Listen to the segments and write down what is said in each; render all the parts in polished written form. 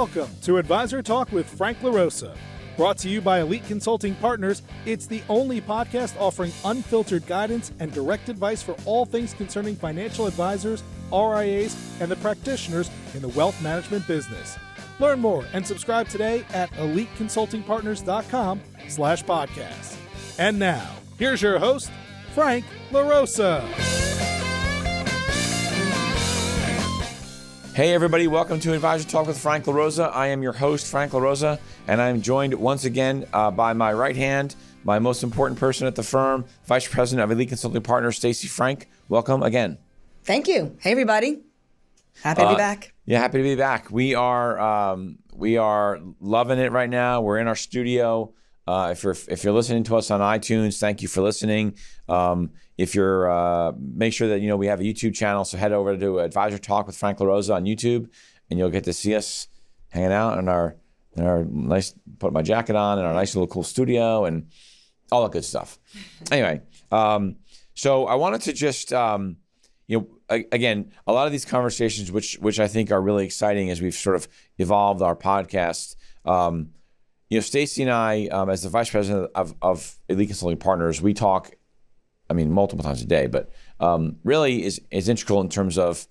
Welcome to Advisor Talk with Frank LaRosa. Brought to you by Elite Consulting Partners, it's the only podcast offering unfiltered guidance and direct advice for all things concerning financial advisors, RIAs, and the practitioners in the wealth management business. Learn more and subscribe today at eliteconsultingpartners.com/podcast. And now, here's your host, Frank LaRosa. Hey everybody, welcome to Advisor Talk with Frank LaRosa. I am your host, Frank LaRosa, and I'm joined once again by my right hand, my most important person at the firm, Vice President of Elite Consulting Partners, Stacey Frank. Welcome again. Thank you. Hey everybody. Happy to be back. Yeah, happy to be back. We are loving it right now. We're in our studio. If you're listening to us on iTunes, thank you for listening. If you're make sure that we have a YouTube channel, so head over to Advisor Talk with Frank LaRosa on YouTube, and you'll get to see us hanging out in our nice, put my jacket on in our nice little cool studio and all that good stuff. Anyway, so I wanted to just again, a lot of these conversations, which I think are really exciting as we've sort of evolved our podcast. Stacey and I, as the Vice President of Elite Consulting Partners, we talk, multiple times a day, but really is integral in terms of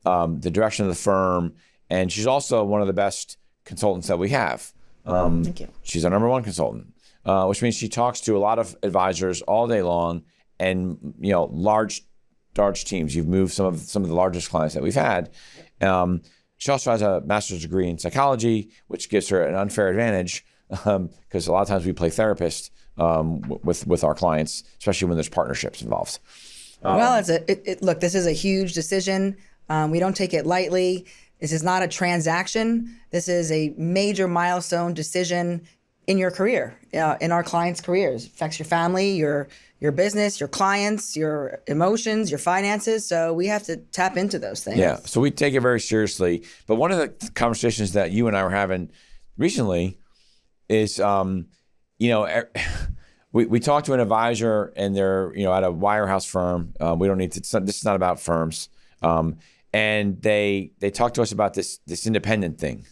the direction of the firm. And she's also one of the best consultants that we have. Thank you. She's our number one consultant, which means she talks to a lot of advisors all day long and, large teams. You've moved some of the largest clients that we've had. She also has a master's degree in psychology, which gives her an unfair advantage because a lot of times we play therapist with our clients, especially when there's partnerships involved. Well, look, this is a huge decision. We don't take it lightly. This is not a transaction. This is a major milestone decision in your career, in our clients' careers. It affects your family, your business, your clients, your emotions, your finances. So we have to tap into those things. Yeah, so we take it very seriously. But one of the conversations that you and I were having recently is, we talked to an advisor and they're, at a wirehouse firm. We don't need to, this is not about firms. And they talked to us about this independent thing,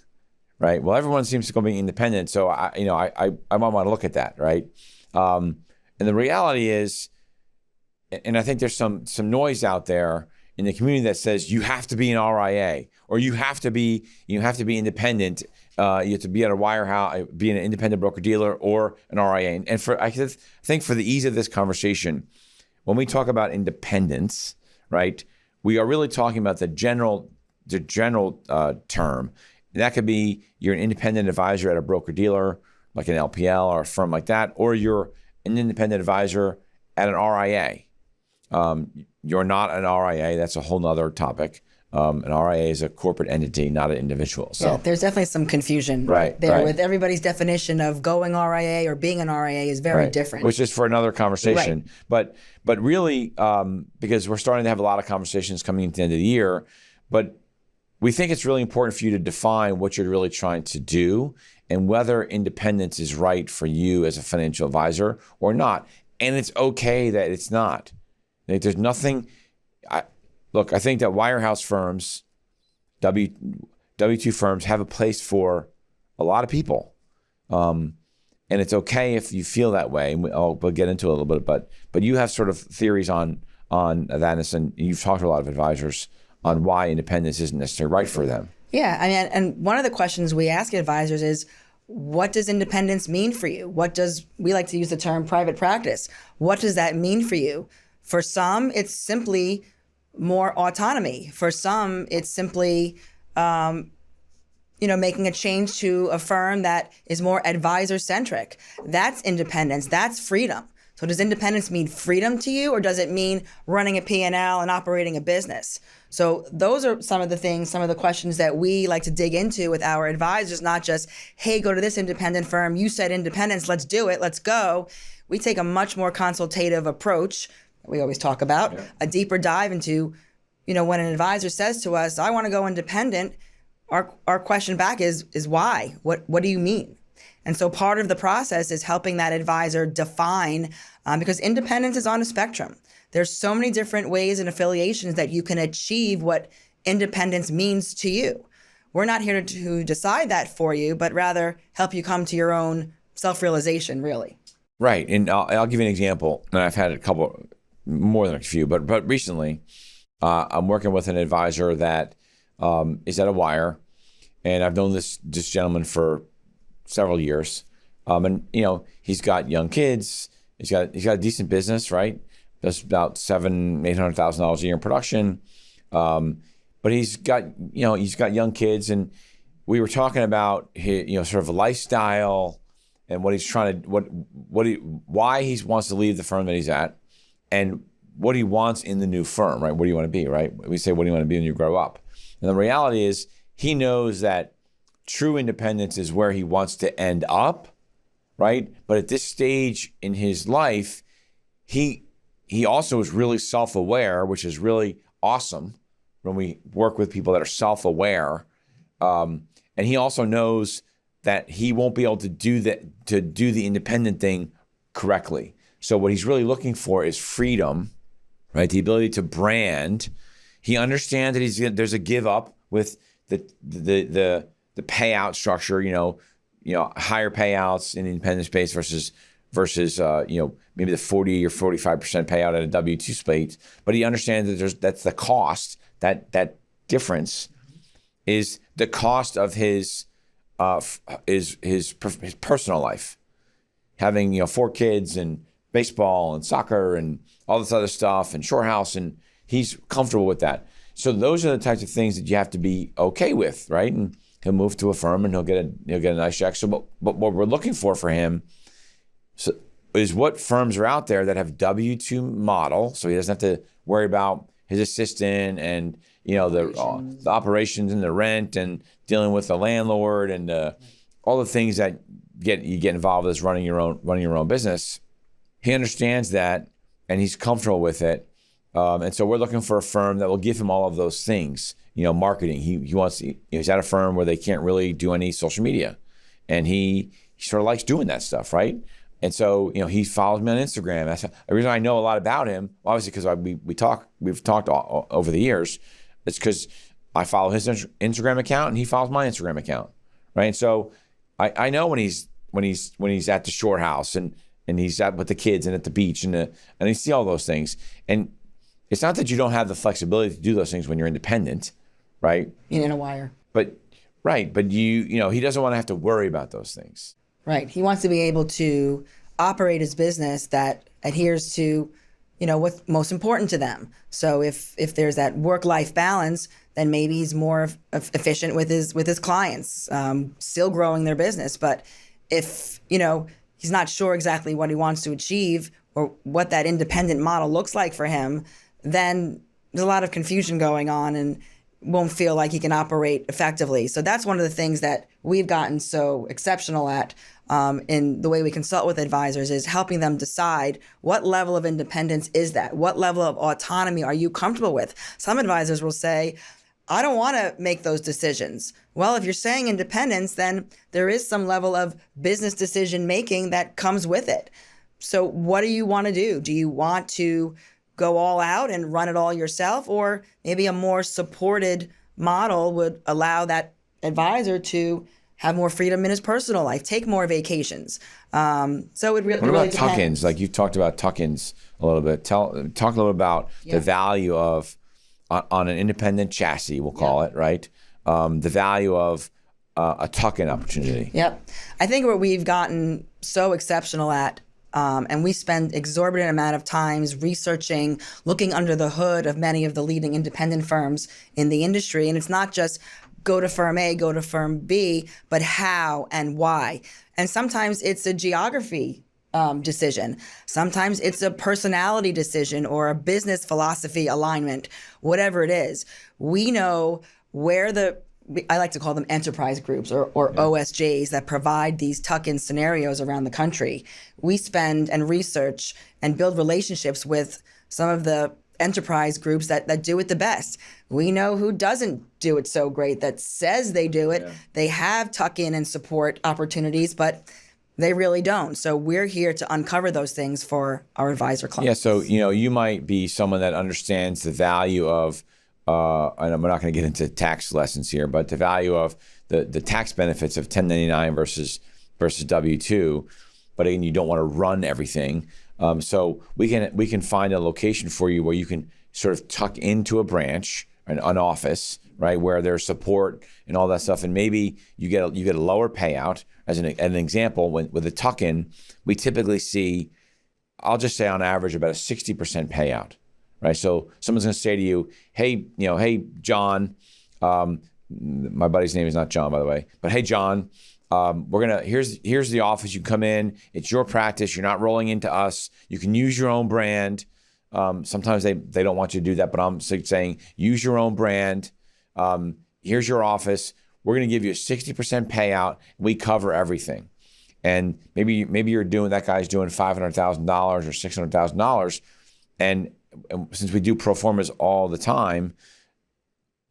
right? Well, everyone seems to be independent. So I might want to look at that, right? And the reality is, and I think there's some noise out there in the community that says you have to be an RIA or you have to be independent. You have to be at a wirehouse, be an independent broker dealer or an RIA. And I think for the ease of this conversation, when we talk about independence, right, we are really talking about the general term. And that could be you're an independent advisor at a broker dealer, like an LPL or a firm like that, or you're an independent advisor at an RIA. You're not an RIA. That's a whole nother topic. An RIA is a corporate entity, not an individual. So yeah, there's definitely some confusion right with everybody's definition of going RIA or being an RIA is very different. Which is for another conversation. Right. But really, because we're starting to have a lot of conversations coming into the end of the year, but we think it's really important for you to define what you're really trying to do and whether independence is right for you as a financial advisor or not. And it's okay that it's not. There's nothing. Look, I think that wirehouse firms, W-2 firms have a place for a lot of people. And it's okay if you feel that way. And we'll get into it a little bit, but you have sort of theories on that, and you've talked to a lot of advisors on why independence isn't necessarily right for them. Yeah, and one of the questions we ask advisors is, what does independence mean for you? We like to use the term private practice. What does that mean for you? For some, it's simply more autonomy. For some, it's simply, making a change to a firm that is more advisor-centric. That's independence. That's freedom. So does independence mean freedom to you, or does it mean running a P&L and operating a business? So those are some of the questions that we like to dig into with our advisors, not just, hey, go to this independent firm. You said independence. Let's do it. Let's go. We take a much more consultative approach. We always talk about a deeper dive into, when an advisor says to us, I want to go independent, our question back is why? What do you mean? And so part of the process is helping that advisor define, because independence is on a spectrum. There's so many different ways and affiliations that you can achieve what independence means to you. we're not here to decide that for you, but rather help you come to your own self-realization, really. Right. And I'll give you an example. And I've had a couple, more than a few, but recently I'm working with an advisor that is at a wire. And I've known this gentleman for several years. And, he's got young kids. He's got a decent business, right? Does about $800,000 a year in production. But he's got young kids. And we were talking about his, sort of a lifestyle and what he's trying to, why he wants to leave the firm that he's at, and what he wants in the new firm, right? What do you want to be, right? We say, what do you want to be when you grow up? And the reality is, he knows that true independence is where he wants to end up, right? But at this stage in his life, he also is really self-aware, which is really awesome when we work with people that are self-aware. And he also knows that he won't be able to do the independent thing correctly. So what he's really looking for is freedom, right? The ability to brand. He understands that there's a give up with the payout structure, higher payouts in the independent space versus maybe the 40 or 45% payout at a W-2 slate. But he understands that that's the cost. That difference is the cost of his personal life, having 4 kids and baseball and soccer and all this other stuff and shore house, and he's comfortable with that. So those are the types of things that you have to be okay with, right? And he'll move to a firm and he'll get a nice check. So, but what we're looking for him is what firms are out there that have W-2 model, so he doesn't have to worry about his assistant and the operations and the rent and dealing with the landlord and all the things that you get involved with running your own business. He understands that and he's comfortable with it. And so we're looking for a firm that will give him all of those things. Marketing. He's at a firm where they can't really do any social media, and he sort of likes doing that stuff, right? And so he follows me on Instagram. That's the reason I know a lot about him. Obviously, because we've talked over the years. It's because I follow his Instagram account and he follows my Instagram account, right? And so I know when he's at the shore house and he's out with the kids and at the beach and you see all those things. And it's not that you don't have the flexibility to do those things when you're independent, right? In a wire. But he doesn't want to have to worry about those things. Right. He wants to be able to operate his business that adheres to, what's most important to them. So if there's that work-life balance, then maybe he's more efficient with his clients, still growing their business. But if, he's not sure exactly what he wants to achieve or what that independent model looks like for him, then there's a lot of confusion going on and won't feel like he can operate effectively. So that's one of the things that we've gotten so exceptional at in the way we consult with advisors, is helping them decide what level of independence is that? What level of autonomy are you comfortable with? Some advisors will say, I don't want to make those decisions. Well, if you're saying independence, then there is some level of business decision making that comes with it. So what do you want to do? Do you want to go all out and run it all yourself? Or maybe a more supported model would allow that advisor to have more freedom in his personal life, take more vacations. So it really What about depends. tuck-ins? Like you've talked about tuck-ins a little bit. Talk a little about the value of, on an independent chassis, we'll call it, right? The value of a tuck-in opportunity. Yep. I think what we've gotten so exceptional at, and we spend exorbitant amount of times researching, looking under the hood of many of the leading independent firms in the industry. And it's not just go to firm A, go to firm B, but how and why. And sometimes it's a geography decision. Sometimes it's a personality decision or a business philosophy alignment, whatever it is. We know where I like to call them enterprise groups or OSJs that provide these tuck-in scenarios around the country. We spend and research and build relationships with some of the enterprise groups that do it the best. We know who doesn't do it so great, that says they do it. Yeah. They have tuck-in and support opportunities, but they really don't. So we're here to uncover those things for our advisor clients. Yeah, so you might be someone that understands the value of and we're not going to get into tax lessons here, but the value of the tax benefits of 1099 versus W-2. But again, you don't want to run everything. So we can find a location for you where you can sort of tuck into a branch, an office, right, where there's support and all that stuff, and maybe you get a lower payout. As an example, with a tuck-in, we typically see, I'll just say on average, about a 60% payout, right? So someone's going to say to you, hey, hey, John, my buddy's name is not John, by the way, but hey, John, here's the office. You come in, it's your practice. You're not rolling into us. You can use your own brand. Sometimes they don't want you to do that, but I'm saying use your own brand. Here's your office. We're going to give you a 60% payout. We cover everything. And maybe that guy's doing $500,000 or $600,000. And since we do pro formas all the time,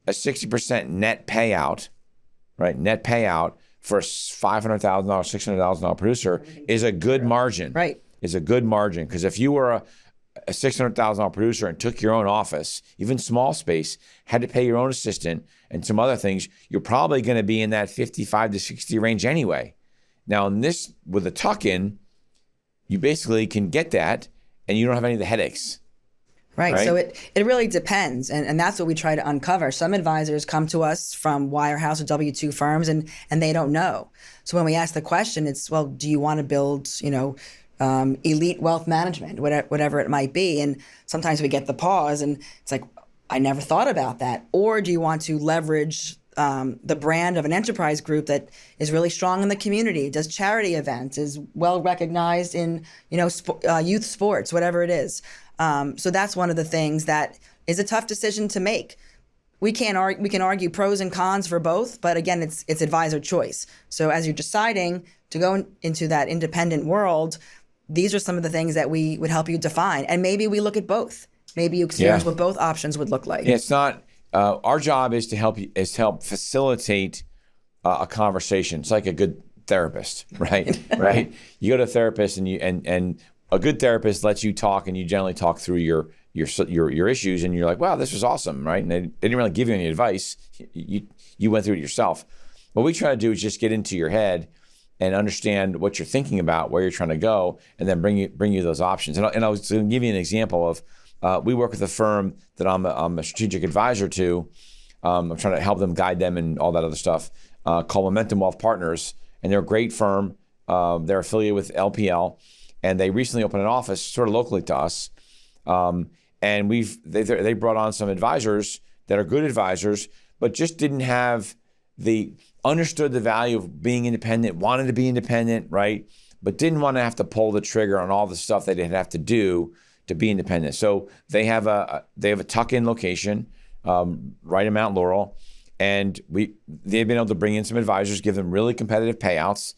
a 60% net payout, right? Net payout for a $500,000, $600,000 producer is a good margin. Right. Is a good margin. Because if you were a $600,000 producer and took your own office, even small space, had to pay your own assistant and some other things, you're probably going to be in that 55 to 60 range anyway. Now, with a tuck-in, you basically can get that and you don't have any of the headaches. Right. So it really depends. And that's what we try to uncover. Some advisors come to us from wirehouse or W-2 firms and they don't know. So when we ask the question, it's, well, do you want to build, elite wealth management, whatever it might be? And sometimes we get the pause and it's like, I never thought about that. Or do you want to leverage the brand of an enterprise group that is really strong in the community, does charity events, is well recognized in, youth sports, whatever it is. So that's one of the things that is a tough decision to make. We can argue pros and cons for both, but again, it's advisor choice. So as you're deciding to go into that independent world, these are some of the things that we would help you define. And maybe we look at both. Maybe you experience what both options would look like. Yeah, it's not. Our job is to help facilitate a conversation. It's like a good therapist, right? Right. You go to a therapist, and a good therapist lets you talk, and you generally talk through your issues, and you're like, wow, this was awesome, right? And they didn't really give you any advice. You went through it yourself. What we try to do is just get into your head and understand what you're thinking about, where you're trying to go, and then bring you those options. And I was going to give you an example of. We work with a firm that I'm a strategic advisor to. I'm trying to help them, guide them, and all that other stuff. Called Momentum Wealth Partners, and they're a great firm. They're affiliated with LPL, and they recently opened an office sort of locally to us. And they brought on some advisors that are good advisors, but just didn't have understood the value of being independent, wanted to be independent, right? But didn't want to have to pull the trigger on all the stuff that they'd have to do to be independent. So they have a tuck-in location right in Mount Laurel, and they've been able to bring in some advisors, give them really competitive payouts,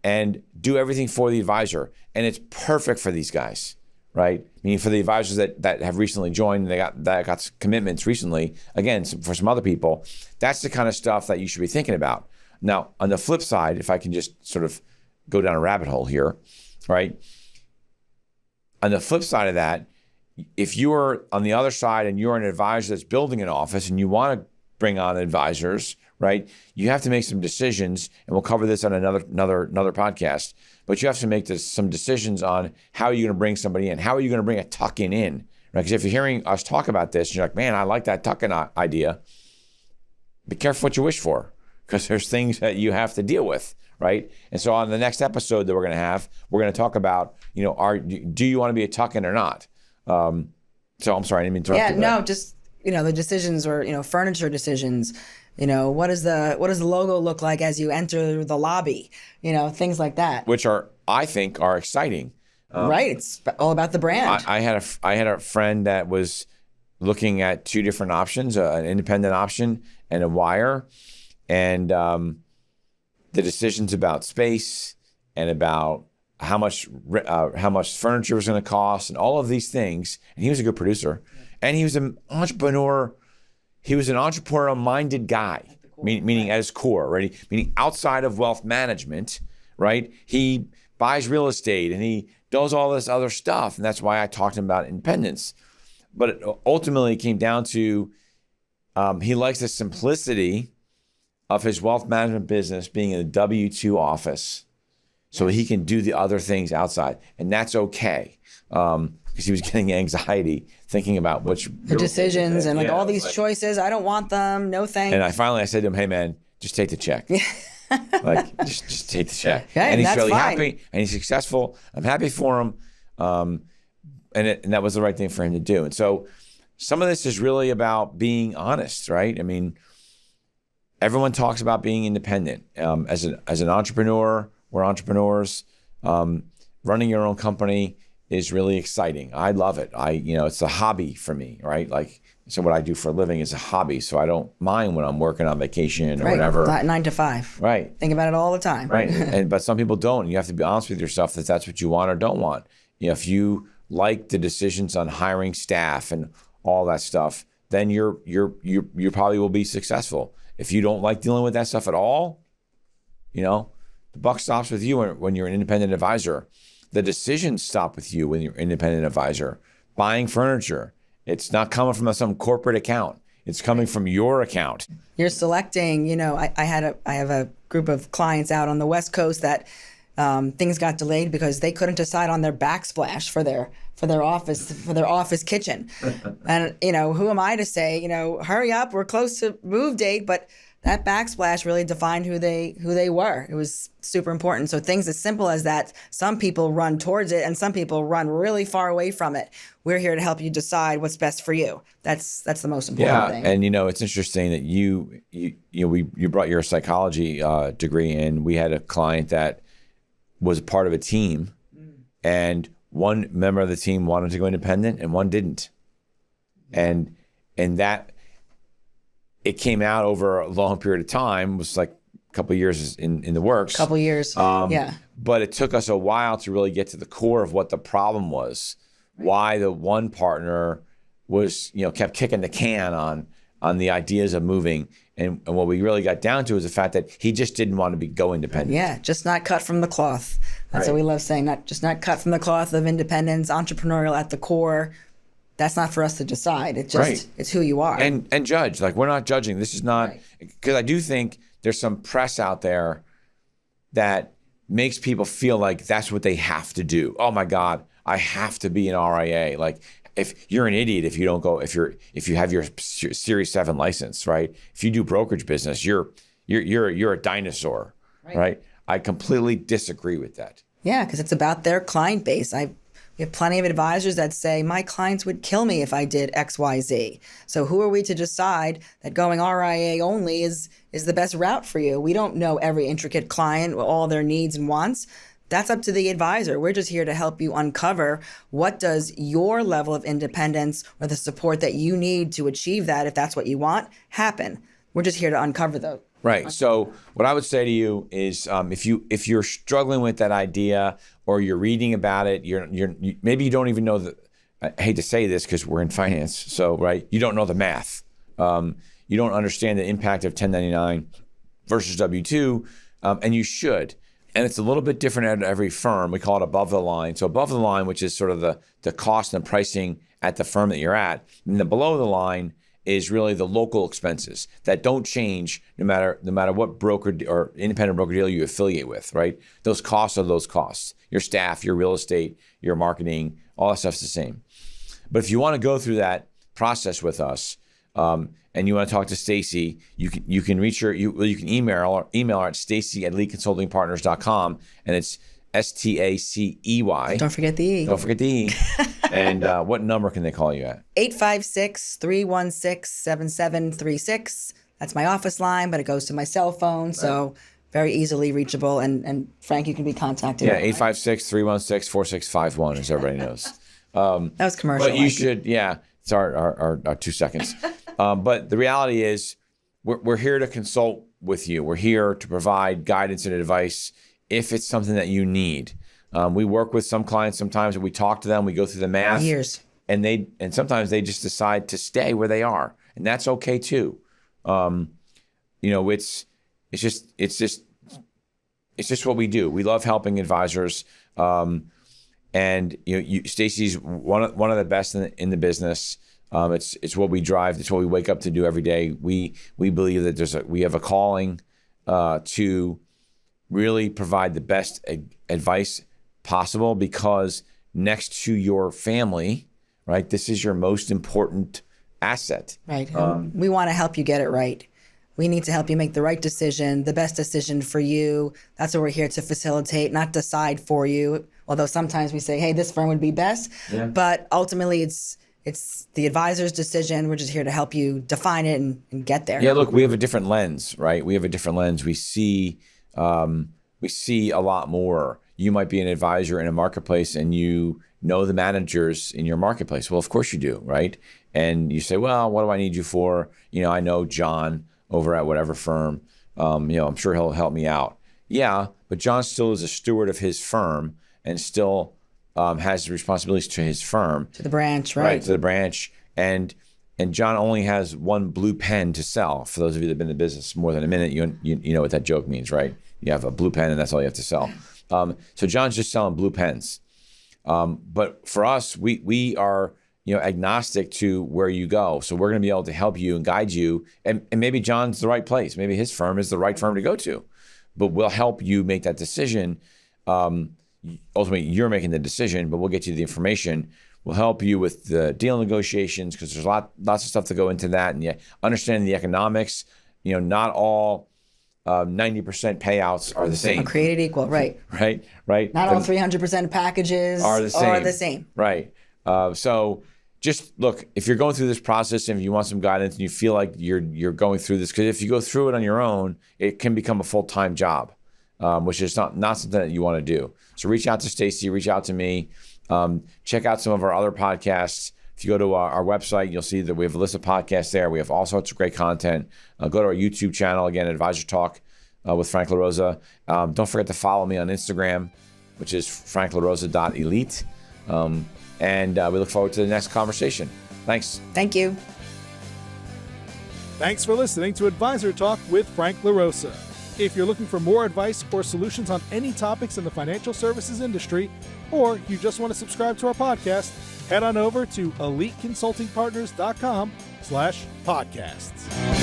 and do everything for the advisor. And it's perfect for these guys, right? Meaning for the advisors that have recently joined, and that got commitments recently. Again, for some other people, that's the kind of stuff that you should be thinking about. Now, on the flip side, if I can just sort of go down a rabbit hole here, right? On the flip side of that, if you're on the other side and you're an advisor that's building an office and you want to bring on advisors, right? You have to make some decisions, and we'll cover this on another podcast. But you have to make some decisions on how you're going to bring somebody in. How are you going to bring a tuck-in in? Right? Because if you're hearing us talk about this, and you're like, man, I like that tuck-in idea. Be careful what you wish for, because there's things that you have to deal with. Right. And so on the next episode that we're going to talk about, do you want to be a tuck-in or not? So I'm sorry, I didn't mean to interrupt you. Yeah, no, just, the decisions or, furniture decisions, what does the logo look like as you enter the lobby, things like that. Which I think are exciting. Right. It's all about the brand. I had a friend that was looking at two different options, an independent option and a wire. And, the decisions about space and about how much furniture was going to cost and all of these things. And he was a good producer, and he was an entrepreneur. He was an entrepreneurial-minded guy, meaning at his core, right? Meaning outside of wealth management, right? He buys real estate and he does all this other stuff, and that's why I talked to him about independence. But ultimately, it came down to He likes the simplicity of his wealth management business being in a W-2 office so he can do the other things outside. And that's okay. Because he was getting anxiety thinking about which the decisions and all these choices. I don't want them. No thanks. And I said to him, hey man, just take the check. Just take the check. Okay, and he's that's really fine. happy and he's successful. I'm happy for him. And that was the right thing for him to do. And so some of this is really about being honest, right? I mean, everyone talks about being independent. As an entrepreneur, we're entrepreneurs. Running your own company is really exciting. I love it. It's a hobby for me, right? So what I do for a living is a hobby. So I don't mind when I'm working on vacation or whatever. Not 9 to 5. Right. Think about it all the time. Right. But some people don't. You have to be honest with yourself that that's what you want or don't want. If you like the decisions on hiring staff and all that stuff, then you probably will be successful. If you don't like dealing with that stuff at all, the buck stops with you when you're an independent advisor. The decisions stop with you when you're an independent advisor. Buying furniture, it's not coming from some corporate account. It's coming from your account. You're selecting, I have a group of clients out on the West Coast that things got delayed because they couldn't decide on their backsplash for their office kitchen. And, who am I to say, hurry up, we're close to move date, but that backsplash really defined who they were. It was super important. So things as simple as that, some people run towards it and some people run really far away from it. We're here to help you decide what's best for you. That's the most important thing. And it's interesting that you brought your psychology degree in. We had a client that was part of a team, and one member of the team wanted to go independent and one didn't. And that it came out over a long period of time. It was like a couple of years in the works. Couple years, yeah. But it took us a while to really get to the core of what the problem was, why the one partner was, kept kicking the can on the ideas of moving. And what we really got down to is the fact that he just didn't want to go independent. Yeah, just not cut from the cloth. That's what we love saying. Not cut from the cloth of independence, entrepreneurial at the core. That's not for us to decide. It's just it's who you are. And judge. We're not judging. This is not, because I do think there's some press out there that makes people feel like that's what they have to do. Oh my God, I have to be an RIA. If you're an idiot if you don't go, if you have your Series 7 license, right? If you do brokerage business, you're a dinosaur, right? I completely disagree with that. Yeah, because it's about their client base. We have plenty of advisors that say, my clients would kill me if I did X, Y, Z. So who are we to decide that going RIA only is the best route for you? We don't know every intricate client, all their needs and wants. That's up to the advisor. We're just here to help you uncover what does your level of independence or the support that you need to achieve that, if that's what you want, happen. We're just here to uncover those. Right. So what I would say to you is, if you're struggling with that idea or you're reading about it, maybe you don't even know the. I hate to say this because we're in finance, so you don't know the math. You don't understand the impact of 1099 versus W-2, and you should. And it's a little bit different at every firm. We call it above the line. So above the line, which is sort of the cost and pricing at the firm that you're at, and the below the line is really the local expenses that don't change no matter what broker or independent broker dealer you affiliate with, right? Those costs are those costs. Your staff, your real estate, your marketing, all that stuff's the same. But if you want to go through that process with us, and you want to talk to Stacey, you can reach her. You can email her at Stacey@eliteconsultingpartners.com, and it's STACEY. Don't forget the E. Don't forget the E. And what number can they call you at? 856-316-7736. That's my office line, but it goes to my cell phone, so very easily reachable. And Frank, you can be contacted. Yeah, 856-316-4651, as everybody knows. That was commercial. But you should, it's our 2 seconds. But the reality is we're here to consult with you. We're here to provide guidance and advice if it's something that you need. We work with some clients sometimes, and we talk to them, we go through the math. Years. And sometimes they just decide to stay where they are. And that's okay too. It's just what we do. We love helping advisors. And Stacey's one of the best in the business. It's what we drive. It's what we wake up to do every day. We believe that we have a calling to really provide the best advice possible, because next to your family, right, this is your most important asset. Right. We want to help you get it right. We need to help you make the right decision, the best decision for you. That's what we're here to facilitate, not decide for you. Although sometimes we say, hey, this firm would be best. Yeah. But ultimately, it's the advisor's decision. We're just here to help you define it and get there. Yeah, look, we have a different lens, right? We have a different lens. We see a lot more. You might be an advisor in a marketplace and you know the managers in your marketplace. Well, of course you do, right? And you say, well, what do I need you for? I know John over at whatever firm. I'm sure he'll help me out. Yeah, but John still is a steward of his firm and still has the responsibilities to his firm. To the branch, right? Right, to the branch. And John only has one blue pen to sell. For those of you that have been in the business more than a minute, you know what that joke means, right? You have a blue pen and that's all you have to sell. So John's just selling blue pens. But for us, we are agnostic to where you go. So we're going to be able to help you and guide you. And maybe John's the right place. Maybe his firm is the right firm to go to. But we'll help you make that decision. Ultimately, you're making the decision, but we'll get you the information. We'll help you with the deal negotiations, because there's lots of stuff to go into that. And you understand the economics. Not all 90% payouts are the same. Are created equal, right? Right. Not all 300% packages are the same. Right. So just look, if you're going through this process and if you want some guidance and you feel like you're going through this, because if you go through it on your own, it can become a full-time job, which is not something that you want to do. So reach out to Stacey, reach out to me, check out some of our other podcasts. If you go to our website, you'll see that we have a list of podcasts there. We have all sorts of great content. Go to our YouTube channel, again, Advisor Talk with Frank LaRosa. Don't forget to follow me on Instagram, which is franklarosa.elite. And we look forward to the next conversation. Thanks. Thank you. Thanks for listening to Advisor Talk with Frank LaRosa. If you're looking for more advice or solutions on any topics in the financial services industry, or you just want to subscribe to our podcast, head on over to eliteconsultingpartners.com/podcasts.